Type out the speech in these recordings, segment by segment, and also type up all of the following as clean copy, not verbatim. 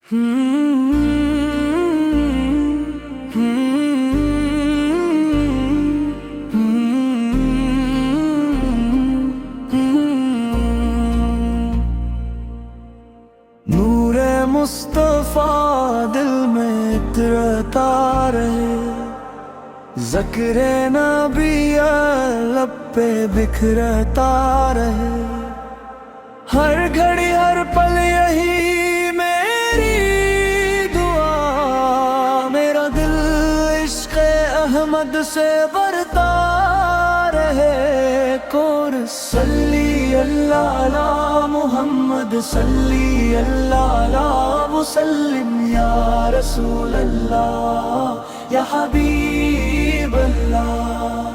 نور مصطفیٰ دل میں اترتا رہے، ذکر نبی لب پہ بکھرتا رہے، ہر گھڑی ہر پل یہی میری دعا، میرا دل عشق احمد سے بھرتا رہے۔ کور صلی اللہ علی محمد، صلی اللہ علی وسلم، یا رسول اللہ یا حبیب اللہ۔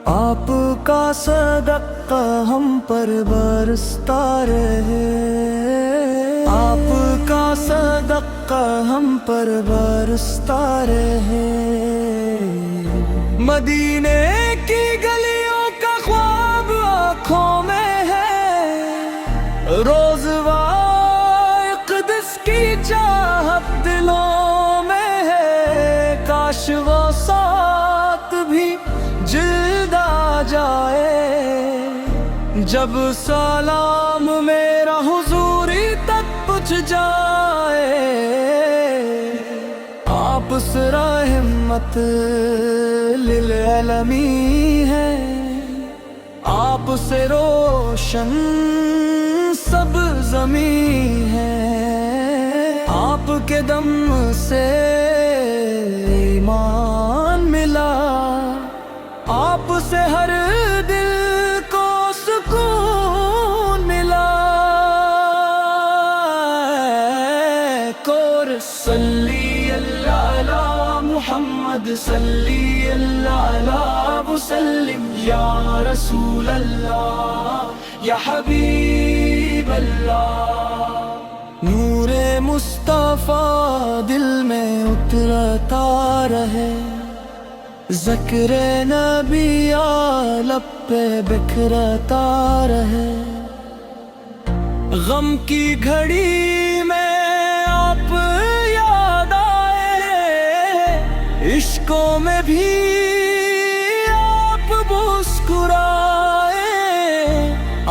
آپ کا صدقہ ہم پر برستا رہے، آپ کا صدقہ ہم پر برستا رہے۔ مدینے کی گلیوں کا خواب آنکھوں میں ہے، روز قدس کی چاہت دلوں میں ہے، کاش وہ ساتھ بھی جلد آ جائے، جب سلام میرا حضوری تک پہنچ جائے۔ آپ سرا ہمت للعالمین ہے، آپ سے روشن سب زمین ہے، آپ کے دم سے ایمان ملا، آپ سے ہر دل کو سکون ملا۔ کور صلی اللہ علی محمد، صلی اللہ علی وسلم، یا رسول اللہ یا حبیب اللہ۔ نور مصطفیٰ دل میں اترتا رہے، ذکر نبی لب پہ بکھرتا رہے، غم کی گھڑی میں آپ یاد آئے، عشقوں میں بھی آپ مسکرائے،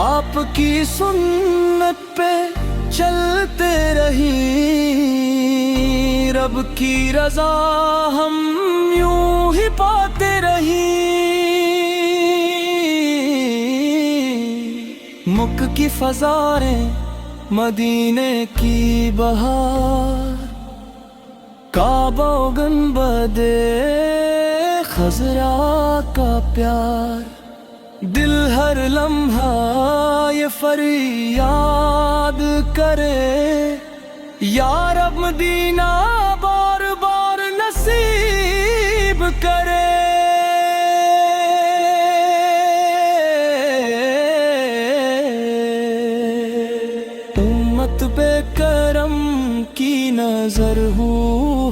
آپ کی سنت پہ چلتے رہی، رب کی رضا ہم یوں ہی پاتے رہی۔ مکہ کی فضائیں، مدینے کی بہار، کعبہ و گنبد خضرا کا پیار، دل ہر لمحہ یہ فریاد کرے، یا رب مدینہ بار بار نصیب کرے۔ امت پہ کرم کی نظر ہو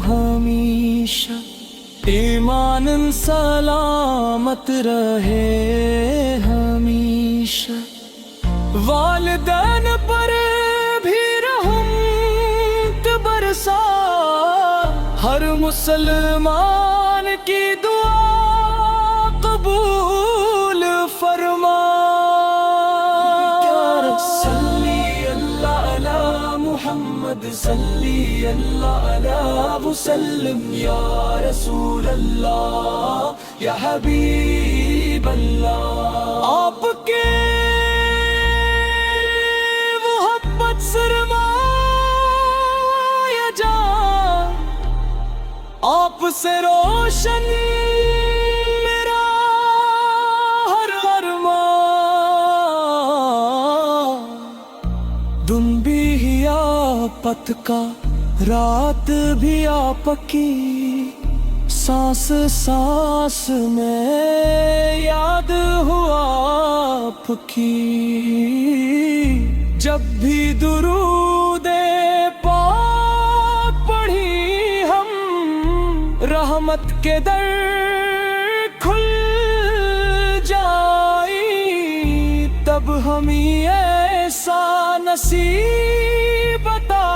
ہمیشہ، ایمان سلامت رہے ہمیشہ، والدین پر بھی رحمت برسا، ہر مسلمان کی دعا قبول فرما۔ صلی اللہ علی محمد، صلی اللہ علی وسلم، یا رسول اللہ یا حبیب اللہ۔ آپ کے محبت سرمایہ جان، آپ سے روشن میرا ہر ارمان، دن بھی ہی آپت کا، رات بھی آپ کی، سانس سانس میں یاد ہوا آپ کی، جب بھی درود پاک پڑھی ہم، رحمت کے در کھل جائی، تب ہمیں ایسا نصیب عطا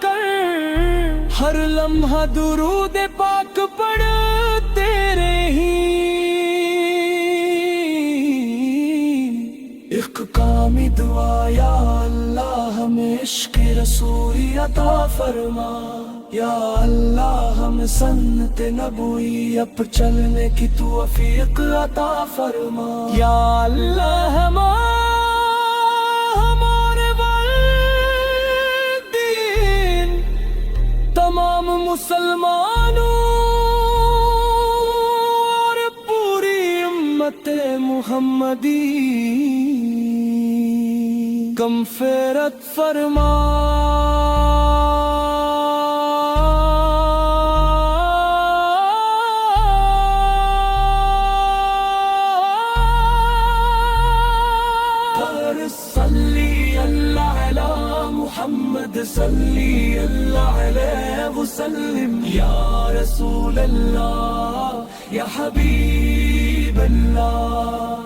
کر ہر لمحہ درود پاک پڑھتے رہیں، ایک کامی دعا یا اللہ ہمیں عشق رسولی عطا فرما، یا اللہ ہم سنت نبوی اب چلنے کی توفیق عطا فرما، یا اللہ ہمارے والدین تمام مسلمانوں اور پوری امت محمدی کم فیرت فرما۔ صلی اللہ علی محمد صلی اللہ علیہ وسلم، یا رسول اللہ یا حبیب اللہ۔